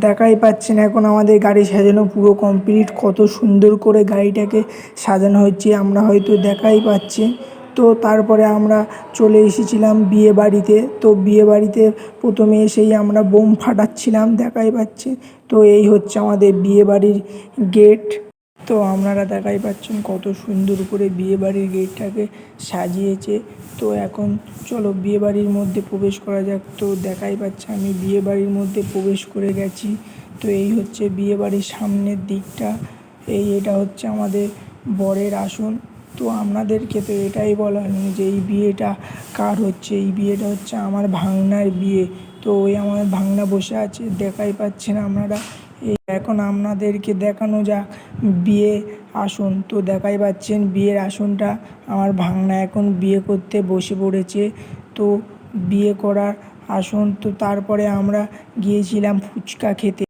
দেখাই পাচ্ছেন এখন আমাদের গাড়ি সাজানো পুরো কমপ্লিট, কত সুন্দর করে গাড়িটাকে সাজানো হচ্ছে আমরা হয়তো দেখাই পাচ্ছি। তো তারপরে আমরা চলে এসেছিলাম বিয়ে বাড়িতে। তো বিয়ে বাড়িতে প্রথমে এসেই আমরা বোম ফাটাচ্ছিলাম, দেখাই পাচ্ছি। তো এই হচ্ছে আমাদের বিয়ে বাড়ির গেট। তো আপনারা দেখাই পাচ্ছেন কত সুন্দর করে বিয়ে বাড়ির গেটটাকে সাজিয়েছে। তো এখন চলো বিয়ে বাড়ির মধ্যে প্রবেশ করা যাক। তো দেখাই পাচ্ছে আমি বিয়ে বাড়ির মধ্যে প্রবেশ করে গেছি। তো এই হচ্ছে বিয়ে বাড়ির সামনের দিকটা, এটা হচ্ছে আমাদের বরের আসন। তো আপনাদেরকে তো এটাই বলার নেই যে এই বিয়েটা কার হচ্ছে। এই বিয়েটা হচ্ছে আমার ভাগনার বিয়ে। তো ওই আমার ভাগনা বসে আছে, দেখাই পাচ্ছেন আপনারা। এখন আপনাদেরকে দেখানো যাক বিয়ে আসন। তো দেখাই পাচ্ছেন বিয়ের আসনটা আমার ভাগনা এখন বিয়ে করতে বসে পড়েছে। তো বিয়ে করার আসন। তো তারপরে আমরা গিয়েছিলাম ফুচকা খেতে।